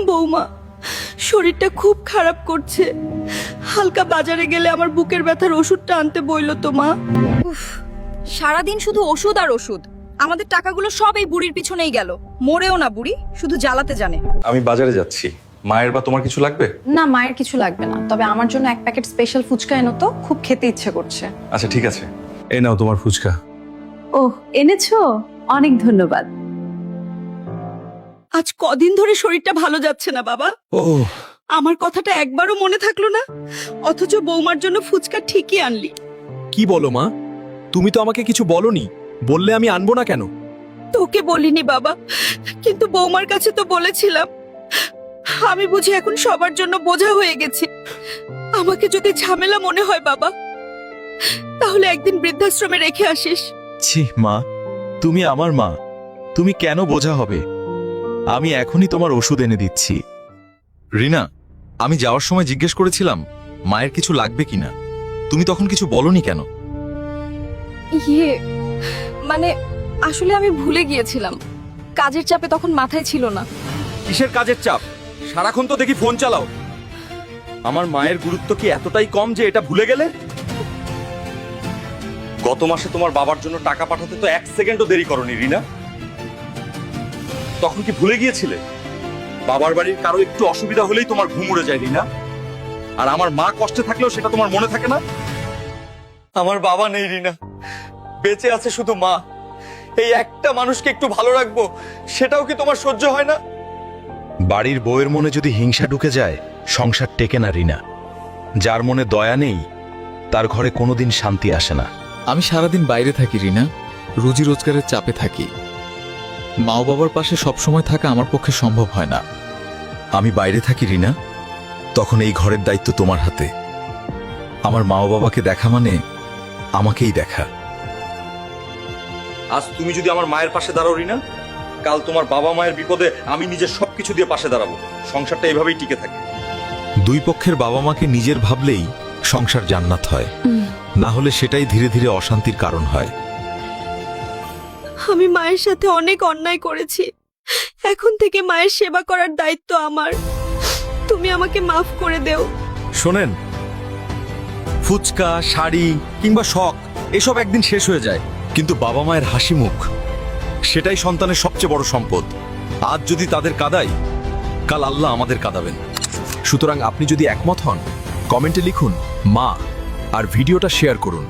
বৌমা, শরীরটা খুব খারাপ করছে। হালকা বাজারে গেলে আমার বুকের ব্যথার ওষুধটা আনতে বইলো তো মা। সারাদিন শুধু ওষুধ আর ওষুধ। আমাদের টাকাগুলো সব এই বুড়ির পিছনেই গেল। মরেও না বুড়ি, শুধু জ্বালাতে জানে। আমি বাজারে যাচ্ছি। মায়ের বা তোমার কিছু লাগবে? না, মায়ের কিছু লাগবে না, তবে আমার জন্য এক প্যাকেট স্পেশাল ফুচকা এনো তো, খুব খেতে ইচ্ছে করছে। আচ্ছা ঠিক আছে, এই নাও তোমার ফুচকা। ওহ, এনেছো? অনেক ধন্যবাদ। আজ কদিন ধরে শরীরটা ভালো যাচ্ছে না বাবা। ও আমার কথাটা একবারও মনে থাকলো না, অথচ বৌমার জন্য ফুচকা ঠিকই আনলি। কি বলো মা? তুমি তো আমাকে কিছু বলনি, বললে আমি আনবো না কেন? তোকে বলিনি বাবা, কিন্তু বৌমার কাছে তো বলেছিলাম। আমি বুঝি এখন সবার জন্য বোঝা হয়ে গেছি। আমাকে যদি ঝামেলা মনে হয় বাবা, তাহলে একদিন বৃদ্ধাশ্রমে রেখে আসিস। ছি মা, তুমি আমার মা, তুমি কেন বোঝা হবে? আমি এখনই তোমার ওষুধ এনে দিচ্ছি। রিনা, আমি যাওয়ার সময় জিজ্ঞেস করেছিলাম মায়ের কিছু লাগবে কিনা, তুমি তখন কিছু বলনি কেন? মানে আসলে আমি ভুলে গিয়েছিলাম, কাজের চাপে তখন মাথায় ছিল না। কিসের কাজের চাপ? সারাক্ষণ তো দেখি ফোন চালাও। আমার মায়ের গুরুত্ব কি এতটাই কম যে এটা ভুলে গেলে? গত মাসে তোমার বাবার জন্য টাকা পাঠাতে তো 1 সেকেন্ডও দেরি করনি রিনা। তখন কি ভুলে গিয়েছিলে? বাবার বাড়ির কারো একটু অসুবিধা হলেই তোমার ঘুম উড়ে যায় রিনা। আর আমার মা কষ্টে থাকলেও সেটা তোমার মনে থাকে না? আমার বাবা নেই রিনা, বেঁচে আছে শুধু মা। এই একটা মানুষকে একটু ভালো রাখবো, সেটাও কি তোমার সহ্য হয় না? বাড়ির বউয়ের মনে যদি হিংসা ঢুকে যায়, সংসার টেকে না রিনা। যার মনে দয়া নেই, তার ঘরে কোনোদিন শান্তি আসে না। আমি সারাদিন বাইরে থাকি রিনা, রুজি রোজগারের চাপে থাকি। মা ও বাবার পাশে সবসময় থাকা আমার পক্ষে সম্ভব হয় না। আমি বাইরে থাকি রিনা, তখন এই ঘরের দায়িত্ব তোমার হাতে। আমার মা ও বাবাকে দেখা মানে আমাকেই দেখা। আজ তুমি যদি আমার মায়ের পাশে দাঁড়াও রিনা, কাল তোমার বাবা মায়ের বিপদে আমি নিজের সবকিছু দিয়ে পাশে দাঁড়াবো। সংসারটা এভাবেই টিকে থাকে। দুই পক্ষের বাবা মাকে নিজের ভাবলেই সংসার জান্নাত হয়, না হলে সেটাই ধীরে ধীরে অশান্তির কারণ হয়। আমি মায়ের সাথে অনেক অন্যায় করেছি, এখন থেকে মায়ের সেবা করার দায়িত্ব আমার। তুমি আমাকে মাফ করে দেও। শোনেন, ফুচকা, শাড়ি কিংবা শখ এসব একদিন শেষ হয়ে যায়, কিন্তু বাবা মায়ের হাসি মুখ, সেটাই সন্তানের সবচেয়ে বড় সম্পদ। আজ যদি তাদের কাঁদাই, কাল আল্লাহ আমাদের কাঁদাবেন। সুতরাং আপনি যদি একমত হন, কমেন্টে লিখুন মা আর ভিডিওটা শেয়ার করুন।